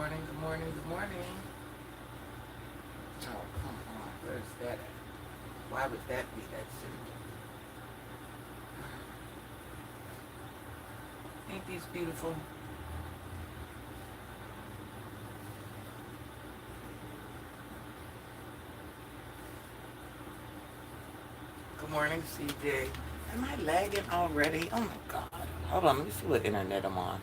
morning, good morning, good morning. Oh, come on. Where's that at? Why would that be that simple? Ain't these beautiful? Good morning, CJ. Am I lagging already? Oh my God. Hold on, let me see what internet I'm on.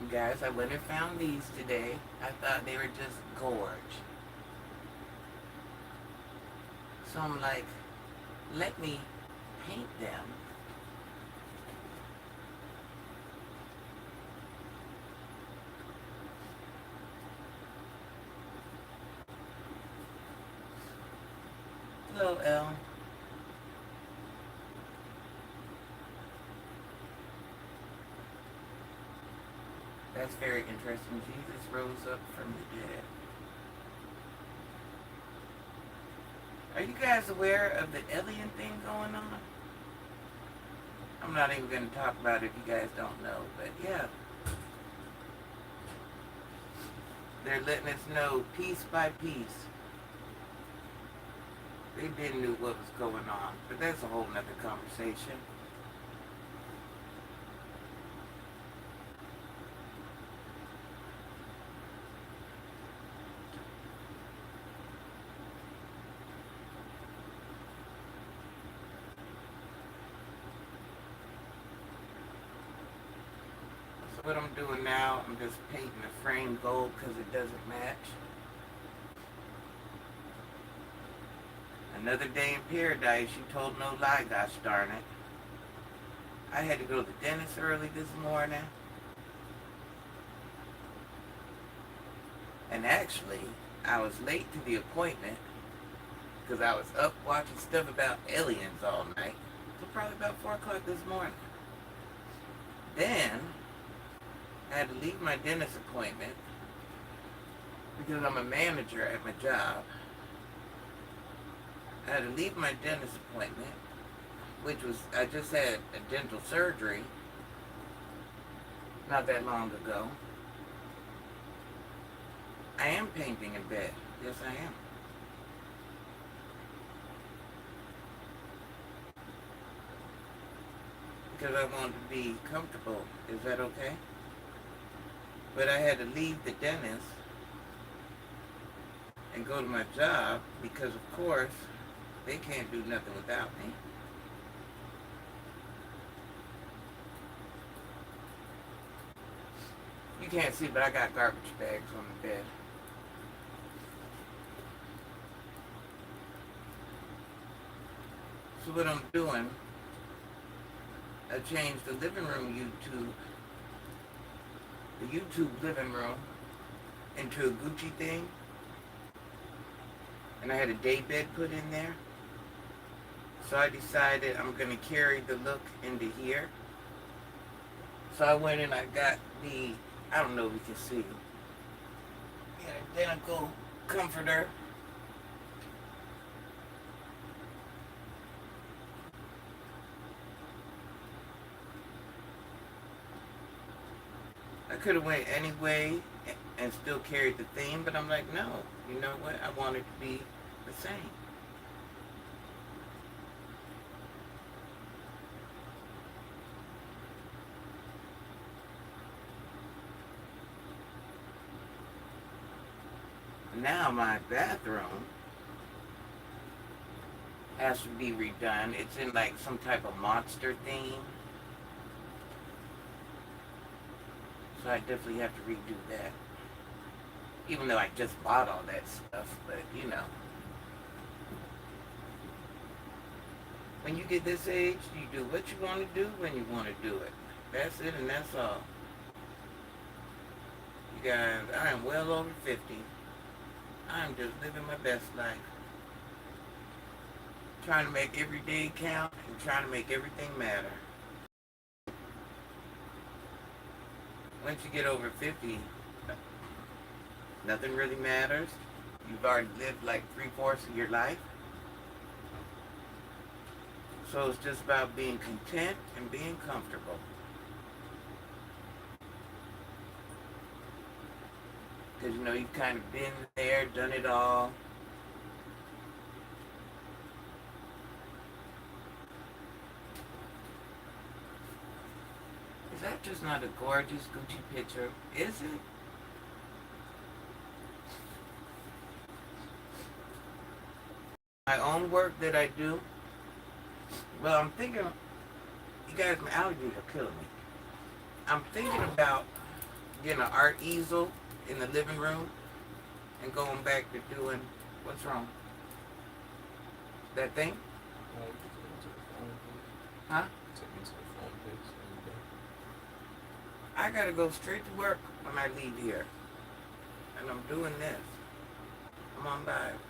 You guys, I went and found these today. I thought they were just gorge. So I'm like, let me paint them. Hello, Elle. That's very interesting. Jesus rose up from the dead. Are you guys aware of the alien thing going on? I'm not even going to talk about it if you guys don't know, but yeah. They're letting us know piece by piece. They didn't know what was going on, but that's a whole nother conversation. So what I'm doing now, I'm just painting the frame gold because it doesn't match. Another day in paradise, you told no lie, gosh darn it. I had to go to the dentist early this morning. And actually, I was late to the appointment because I was up watching stuff about aliens all night. So probably about 4 o'clock this morning. Then, I had to leave my dentist appointment because I'm a manager at my job. I had to leave my dentist appointment, which was, I just had a dental surgery not that long ago. I am painting in bed. Yes, I am. Because I wanted to be comfortable. Is that okay? But I had to leave the dentist and go to my job because, of course, they can't do nothing without me. You can't see, but I got garbage bags on the bed. So what I'm doing, I changed the living room the YouTube living room, into a Gucci thing. And I had a day bed put in there. So I decided I'm going to carry the look into here. So I went and I got the, I don't know if you can see, an identical comforter. I could have went anyway and still carried the theme, but I'm like, no, you know what? I want it to be the same. Now my bathroom has to be redone. It's in like some type of monster theme. So I definitely have to redo that. Even though I just bought all that stuff, but you know. When you get this age, you do what you want to do when you want to do it. That's it and that's all. You guys, I am well over 50. I am just living my best life. Trying to make every day count and trying to make everything matter. Once you get over 50, nothing really matters. You've already lived like 3/4 of your life. So it's just about being content and being comfortable. Because you know, you've kind of been there, done it all. Is that just not a gorgeous Gucci picture? Is it? My own work that I do. Well, I'm thinking, you guys, my allergies are killing me. I'm thinking about getting an art easel in the living room and going back to doing, what's wrong? That thing? Huh? I gotta go straight to work when I leave here. And I'm doing this. I'm on live.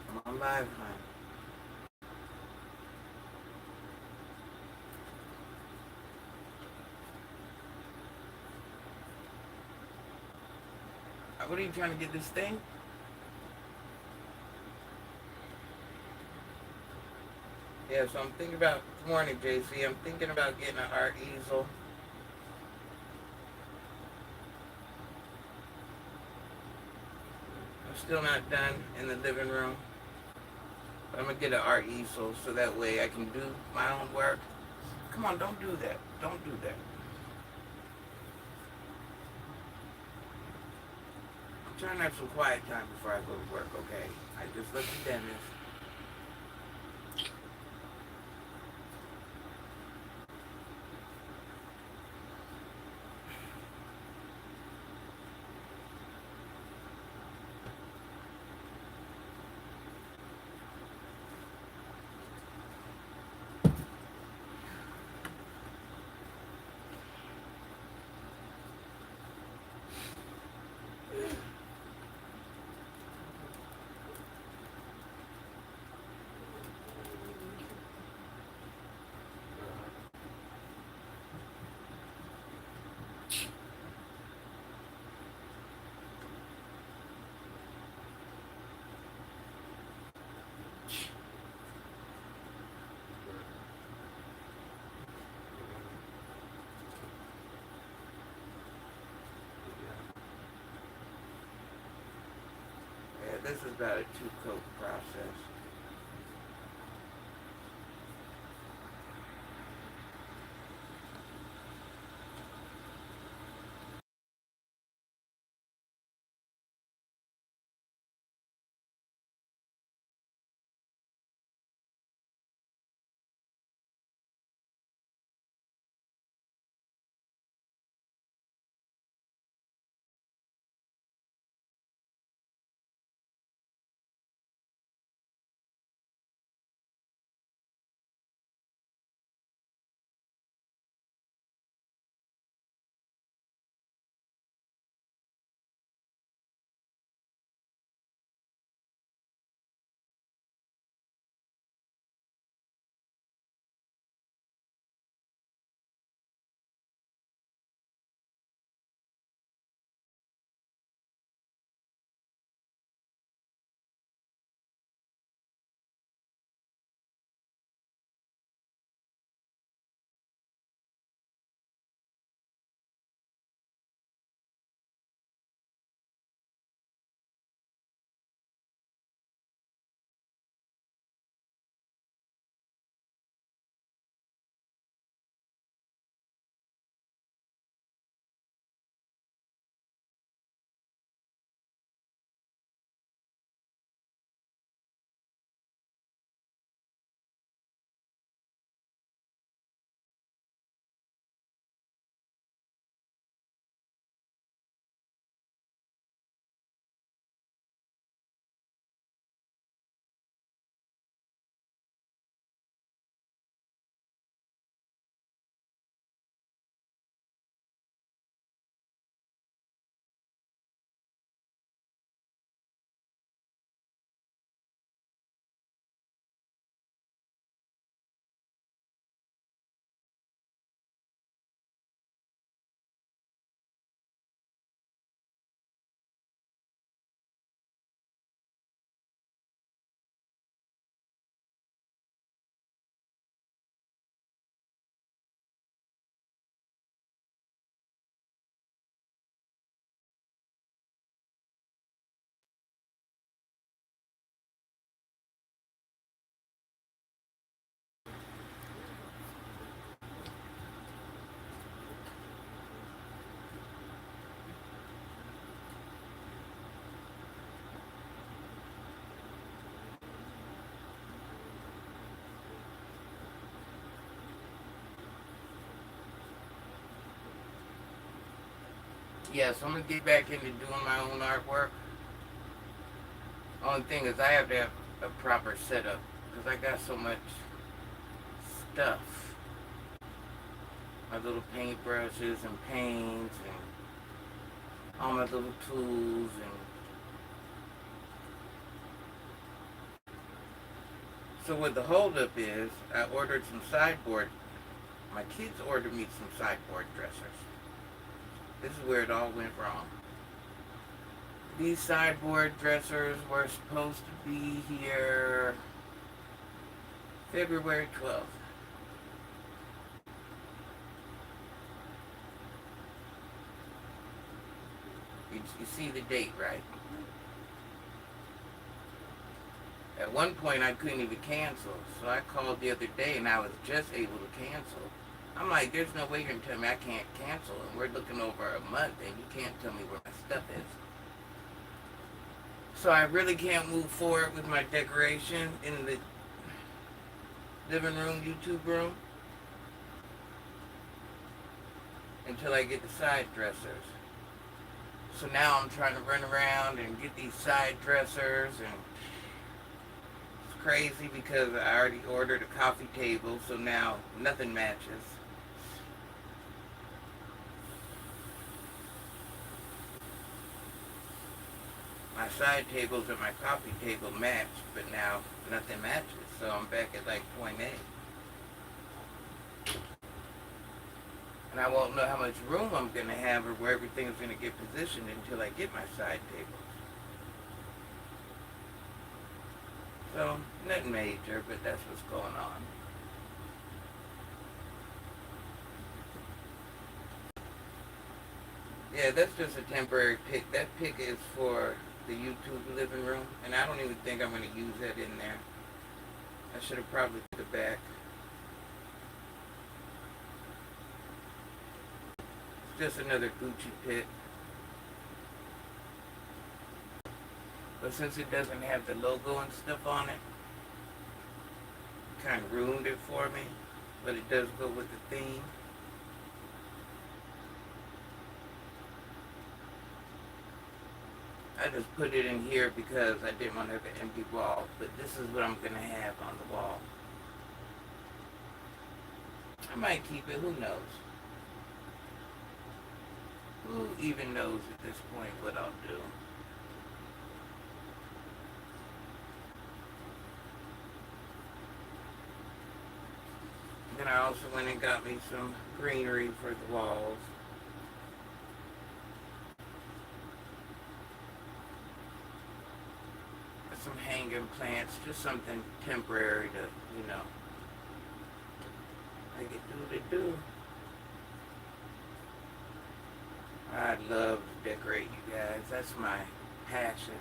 I'm on live, hon. What are you trying to get this thing? Yeah, so I'm thinking about, good morning, JC. I'm thinking about getting an art easel. I'm still not done in the living room. But I'm going to get an art easel so that way I can do my own work. Come on, don't do that. Don't do that. I'm trying to have some quiet time before I go to work, okay? I just left the dentist. Yeah, this is about a 2-coat process. Yeah, so I'm going to get back into doing my own artwork. Only thing is I have to have a proper setup because I got so much stuff. My little paintbrushes and paints and all my little tools. And so what the holdup is, I ordered some sideboard. My kids ordered me some sideboard dressers. This is where it all went wrong. These sideboard dressers were supposed to be here February 12th. You see the date, right? At one point, I couldn't even cancel, so I called the other day, and I was just able to cancel. I'm like, there's no way you're going to tell me I can't cancel, and we're looking over a month, and you can't tell me where my stuff is. So I really can't move forward with my decoration in the living room, YouTube room, until I get the side dressers. So now I'm trying to run around and get these side dressers, and it's crazy because I already ordered a coffee table, so now nothing matches. My side tables and my coffee table match, but now nothing matches, so I'm back at like point A. And I won't know how much room I'm going to have or where everything's going to get positioned until I get my side tables. So, nothing major, but that's what's going on. Yeah, that's just a temporary pic. That pic is for the YouTube living room, and I don't even think I'm going to use that in there. I should have probably put it back. Just another Gucci pic. But since it doesn't have the logo and stuff on it, kind of ruined it for me. But it does go with the theme. I just put it in here because I didn't want to have an empty wall. But this is what I'm going to have on the wall. I might keep it, who knows? Who even knows at this point what I'll do? Then I also went and got me some greenery for the walls. Some hanging plants, just something temporary to, make it do what it do. I love to decorate, you guys. That's my passion.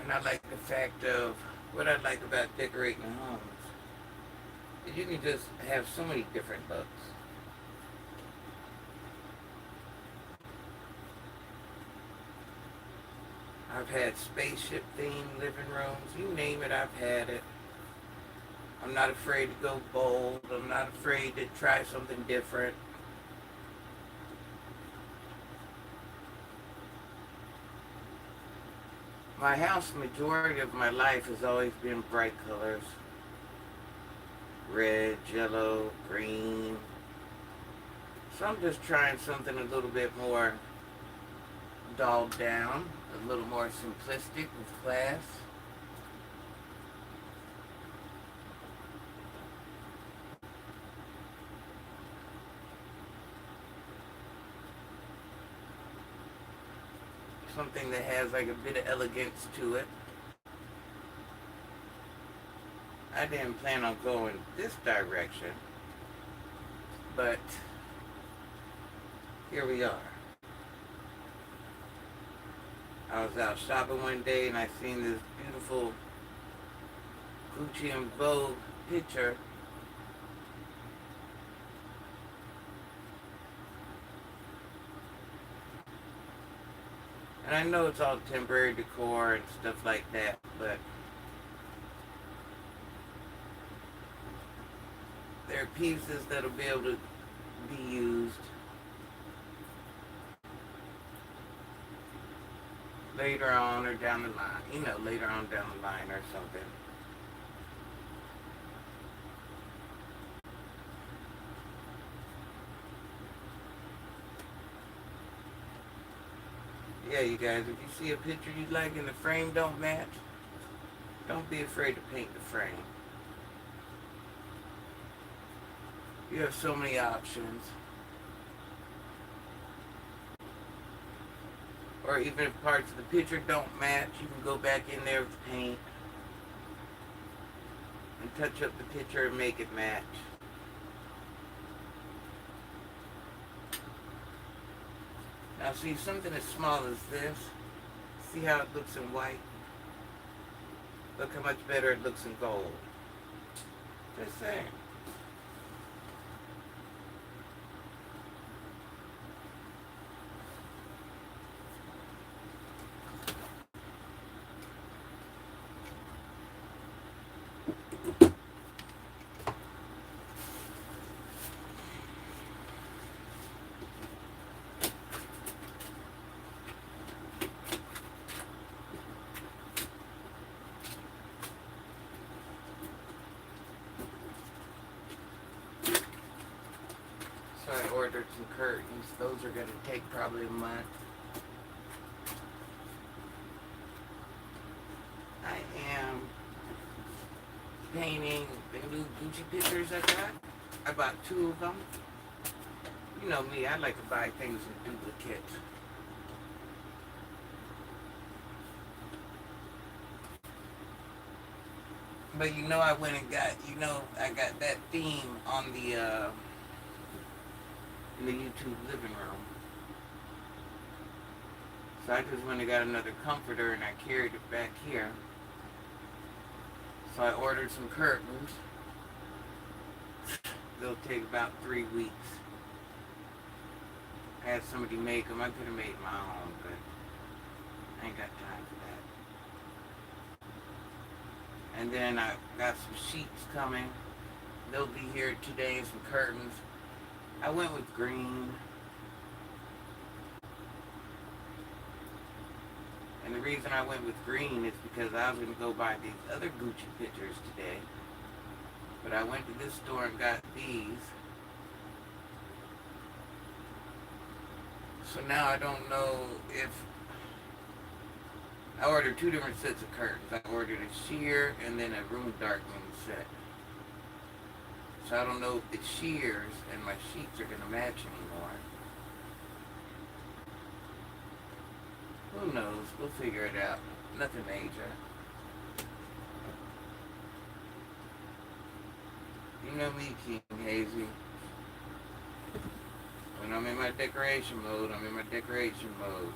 And I like the fact of what I like about decorating homes. You can just have so many different looks. I've had spaceship themed living rooms. You name it, I've had it. I'm not afraid to go bold. I'm not afraid to try something different. My house, majority of my life, has always been bright colors. Red, yellow, green. So I'm just trying something a little bit more dulled down, a little more simplistic with class. Something that has like a bit of elegance to it. I didn't plan on going this direction, but here we are. I was out shopping one day and I seen this beautiful Gucci and Vogue picture. And I know it's all temporary decor and stuff like that, but there are pieces that'll be able to be used later on or down the line. You know, later on down the line or something. Yeah, you guys, if you see a picture you like and the frame don't match, don't be afraid to paint the frame. You have so many options. Or even if parts of the picture don't match, you can go back in there with paint and touch up the picture and make it match. Now see, something as small as this, see how it looks in white? Look how much better it looks in gold. Just saying. So I ordered some curtains. Those are going to take probably a month. I am painting the new Gucci pictures I got. I bought 2 of them. You know me, I like to buy things in duplicates. But you know I went and got, I got that theme on the, in the YouTube living room. So I just went and got another comforter and I carried it back here. So I ordered some curtains. They'll take about 3 weeks. I had somebody make them. I could have made my own, but I ain't got time for that. And then I got some sheets coming. They'll be here today, some curtains. I went with green. And the reason I went with green is because I was going to go buy these other Gucci pictures today. But I went to this store and got these. So now I don't know if... I ordered 2 different sets of curtains. I ordered a sheer and then a room darkening set. So I don't know if the sheers and my sheets are going to match anymore. Who knows? We'll figure it out. Nothing major. You know me, King Hazy. When I'm in my decoration mode, I'm in my decoration mode.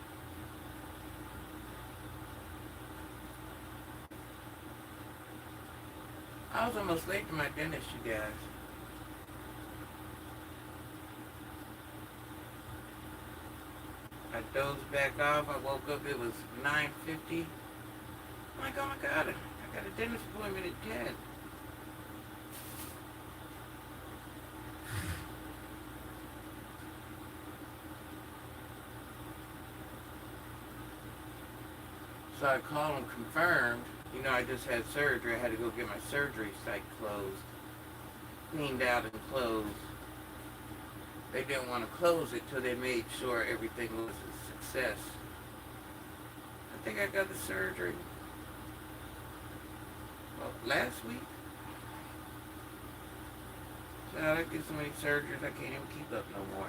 I was almost late to my dentist, you guys. I dozed back off. I woke up. It was 9:50. I'm like, oh my God, I got a dentist appointment at 10. So I called them, confirmed. You know, I just had surgery. I had to go get my surgery site closed, cleaned out and closed. They didn't want to close it till they made sure everything was a success. I think I got the surgery, well, last week. So I get so many surgeries I can't even keep up no more.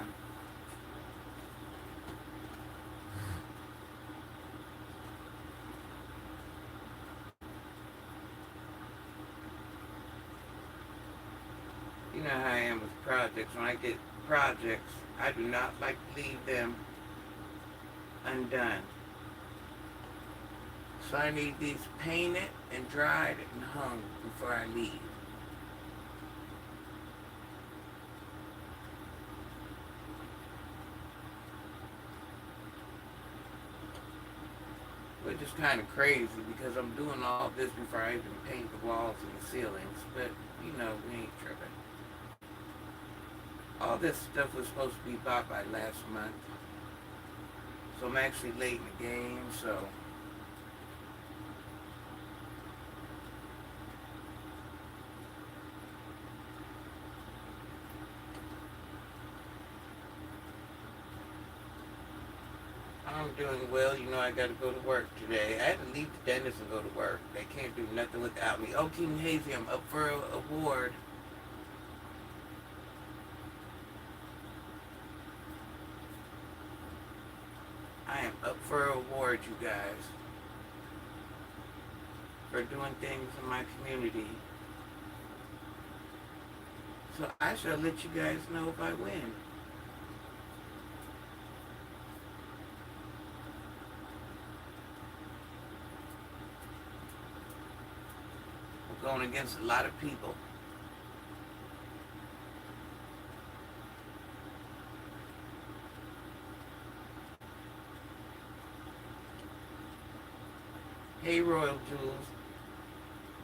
You know how I am with projects. When I get projects, I do not like to leave them undone. So I need these painted and dried and hung before I leave. which is kind of crazy because I'm doing all this before I even paint the walls and the ceilings. But, you know, we ain't tripping. All this stuff was supposed to be bought by last month. So I'm actually late in the game, so I'm doing well. You know, I got to go to work today. I had to leave the dentist and go to work. They can't do nothing without me. Oh, King Hazy, I'm up for an award. I am up for an award, you guys, for doing things in my community. So I shall let you guys know if I win. I'm going against a lot of people. Hey, Royal Jules.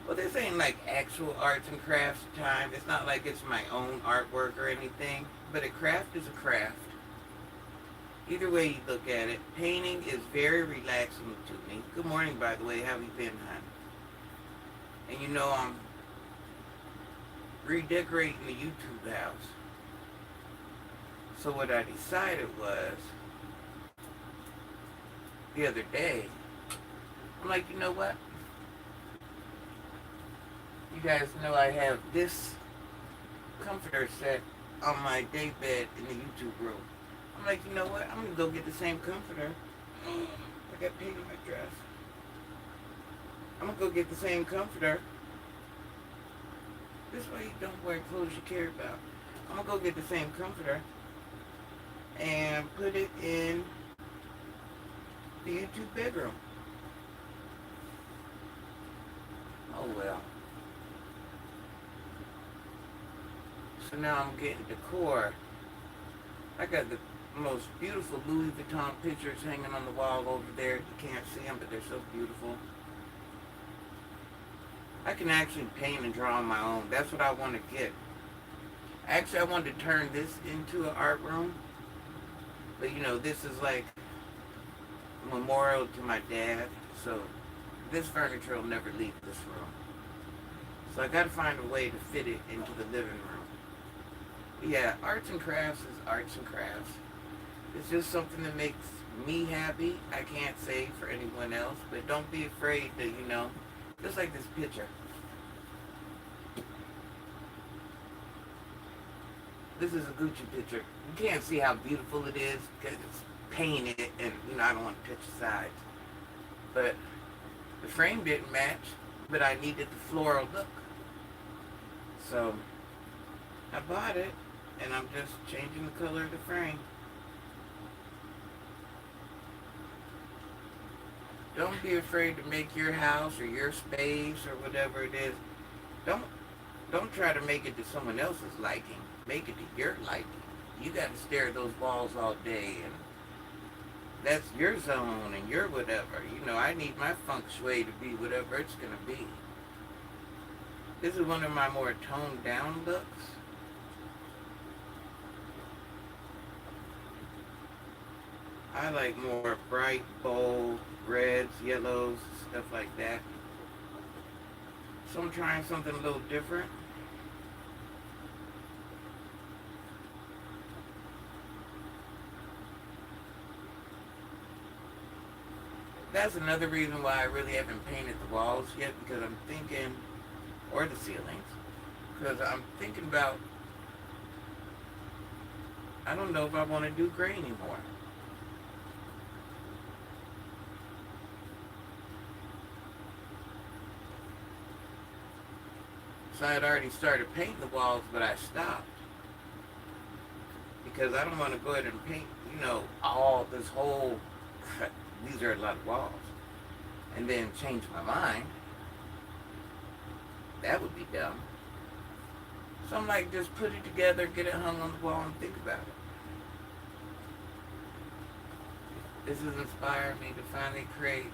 Well, this ain't like actual arts and crafts time. It's not like it's my own artwork or anything. But a craft is a craft. Either way you look at it, painting is very relaxing to me. Good morning, by the way. How you been, hon? And you know I'm redecorating the YouTube house. So what I decided was, the other day, I'm like, you know what? You guys know I have this comforter set on my day bed in the YouTube room. I'm like, you know what? I'm gonna go get the same comforter. I got paint in my dress. I'm gonna go get the same comforter. This way you don't wear clothes you care about. I'm gonna go get the same comforter and put it in the YouTube bedroom. Oh well. So now I'm getting decor. I got the most beautiful Louis Vuitton pictures hanging on the wall over there. You can't see them, but they're so beautiful. I can actually paint and draw on my own. That's what I want to get. Actually, I wanted to turn this into an art room. But you know, this is like a memorial to my dad. So this furniture will never leave this room. So I got to find a way to fit it into the living room. But yeah, arts and crafts is arts and crafts. It's just something that makes me happy. I can't say for anyone else, but don't be afraid to, you know, just like this picture. This is a Gucci picture. You can't see how beautiful it is because it's painted and, you know, I don't want to touch the sides. But the frame didn't match, but I needed the floral look. So I bought it and I'm just changing the color of the frame. Don't be afraid to make your house or your space or whatever it is. Don't try to make it to someone else's liking. Make it to your liking. You got to stare at those walls all day, and that's your zone and your whatever. You know, I need my feng shui to be whatever it's going to be. This is one of my more toned down looks. I like more bright, bold, reds, yellows, stuff like that. So I'm trying something a little different. That's another reason why I really haven't painted the walls yet, because I'm thinking, or the ceilings, because I'm thinking about, I don't know if I want to do gray anymore. So I had already started painting the walls, but I stopped. Because I don't want to go ahead and paint, you know, all this whole, these are a lot of walls, and then change my mind. That would be dumb. So I'm like, just put it together, get it hung on the wall, and think about it. This has inspired me to finally create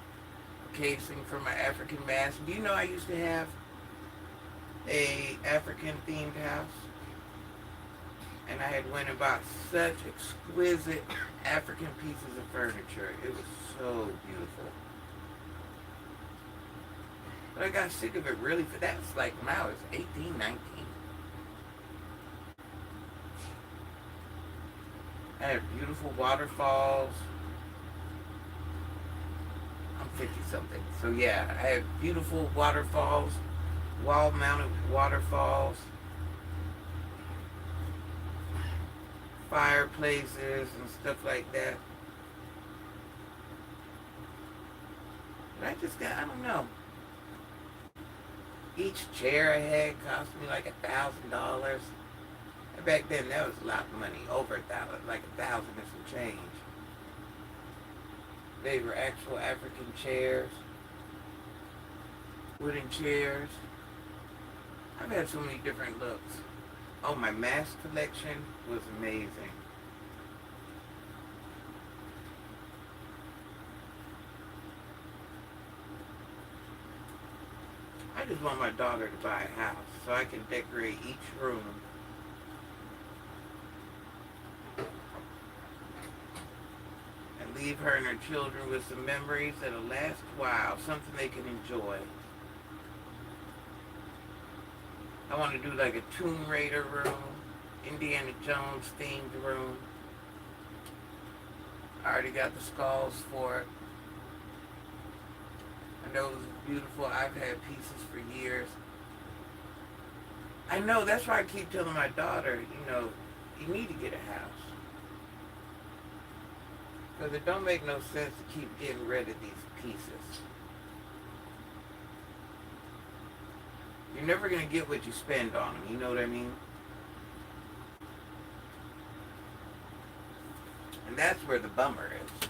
casing for my African mask. Do you know I used to have a African themed house? And I had went and bought such exquisite African pieces of furniture. It was so beautiful. But I got sick of it really. That's like when I was 18, 19. I had beautiful waterfalls. I'm 50 something. So yeah, I had beautiful waterfalls, wall mounted waterfalls, fireplaces and stuff like that. But I don't know. Each chair I had cost me like $1,000. Back then, that was a lot of money, over $1,000, like $1,000 and some change. They were actual African chairs, wooden chairs. I've had so many different looks. Oh, my mask collection was amazing. I just want my daughter to buy a house so I can decorate each room. And leave her and her children with some memories that'll last a while, something they can enjoy. I want to do like a Tomb Raider room, Indiana Jones themed room. I already got the skulls for it. I know it was beautiful. I've had pieces for years. I know, that's why I keep telling my daughter, you need to get a house. Because it don't make no sense to keep getting rid of these pieces. You're never going to get what you spend on them, you know what I mean? And that's where the bummer is.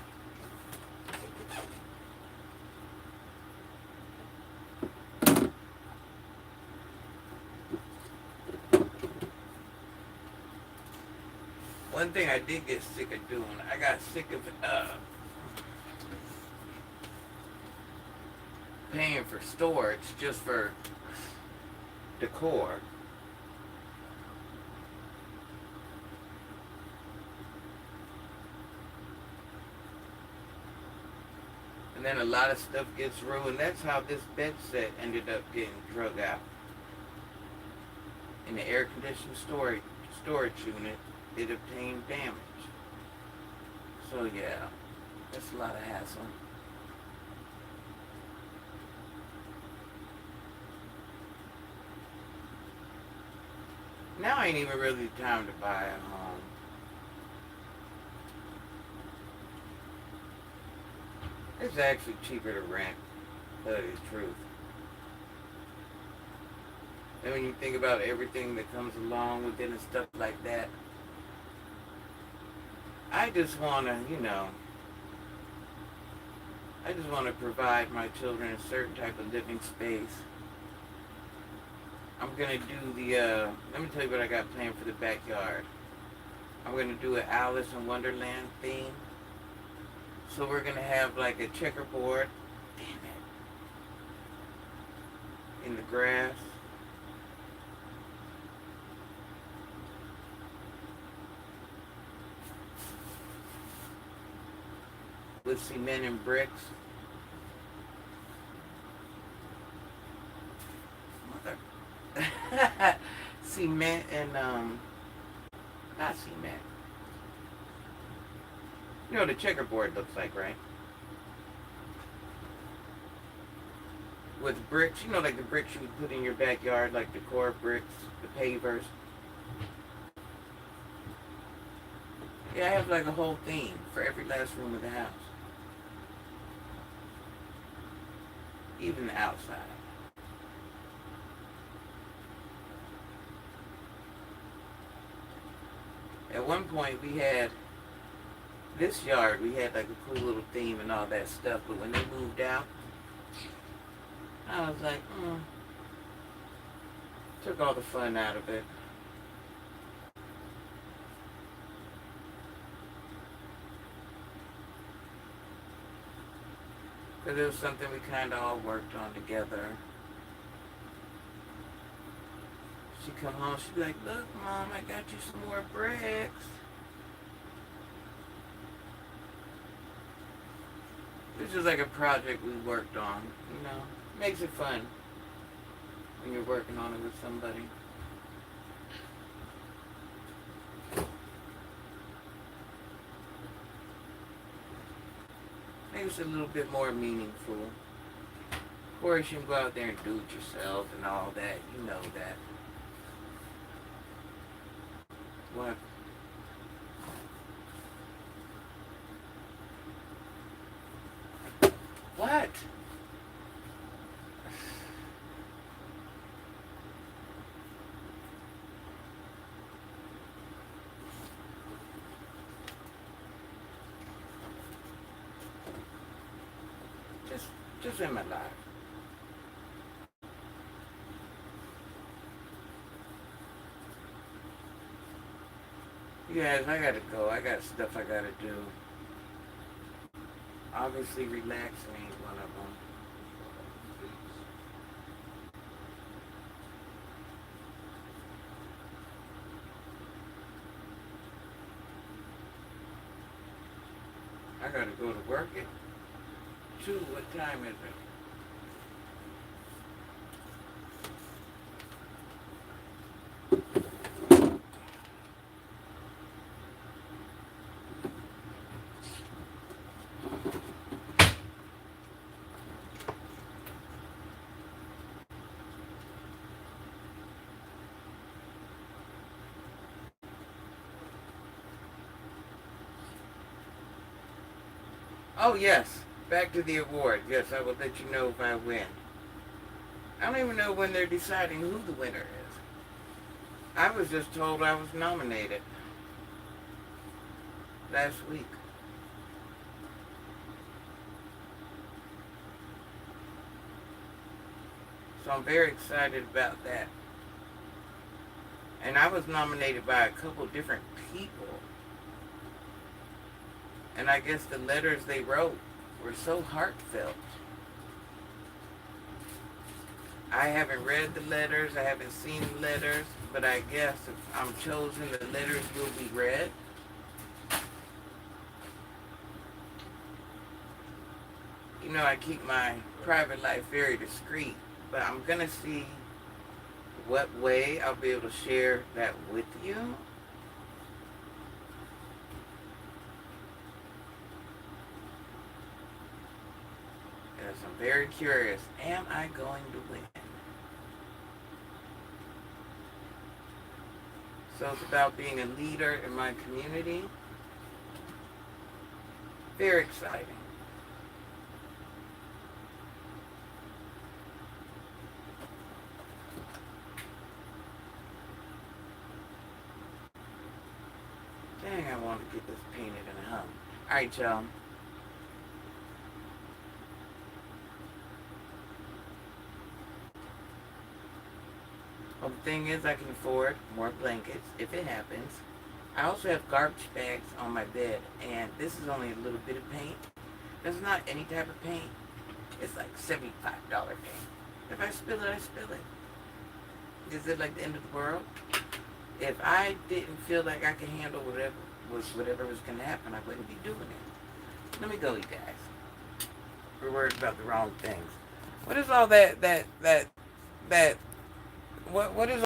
One thing I did get sick of doing, I got sick of paying for storage just for decor. And then a lot of stuff gets ruined. That's how this bed set ended up getting drug out. In the air conditioned storage unit, it obtained damage. So yeah, that's a lot of hassle. Now ain't even really the time to buy a home. It's actually cheaper to rent, to tell you the truth. And when you think about everything that comes along with it and stuff like that, I just want to, I just want to provide my children a certain type of living space. I'm going to do let me tell you what I got planned for the backyard. I'm going to do an Alice in Wonderland theme. So we're going to have like a checkerboard, in the grass. With cement and bricks. Cement and not cement. You know what a checkerboard looks like, right? With bricks, like the bricks you would put in your backyard, like the core bricks, the pavers. Yeah, I have like a whole theme for every last room of the house. Even the outside. At one point we had this yard, we had like a cool little theme and all that stuff, but when they moved out, I was like, took all the fun out of it. Because it was something we kind of all worked on together. She come home, she be like, look, Mom, I got you some more bricks. It's just like a project we worked on, you know. Makes it fun when you're working on it with somebody. Maybe it's a little bit more meaningful. Of course, you can go out there and do it yourself and all that. You know that. What? What? Just in my life. You guys, I gotta go. I got stuff I gotta do. Obviously, relaxing ain't one of them. I gotta go to work at 2. What time is it? Oh, yes. Back to the award. Yes, I will let you know if I win. I don't even know when they're deciding who the winner is. I was just told I was nominated last week. So I'm very excited about that. And I was nominated by a couple different people. And I guess the letters they wrote were so heartfelt. I haven't read the letters, I haven't seen the letters, but I guess if I'm chosen, the letters will be read. You know, I keep my private life very discreet, but I'm going to see what way I'll be able to share that with you. Yes, I'm very curious. Am I going to win? So it's about being a leader in my community. Very exciting. Dang, I want to get this painted and hung. Alright, y'all. Well, the thing is, I can afford more blankets if it happens. I also have garbage bags on my bed, and this is only a little bit of paint. It's not any type of paint. It's like $75 paint. If I spill it, I spill it. Is it like the end of the world? If I didn't feel like I could handle whatever was going to happen, I wouldn't be doing it. Let me go, you guys. We're worried about the wrong things. What is all that what is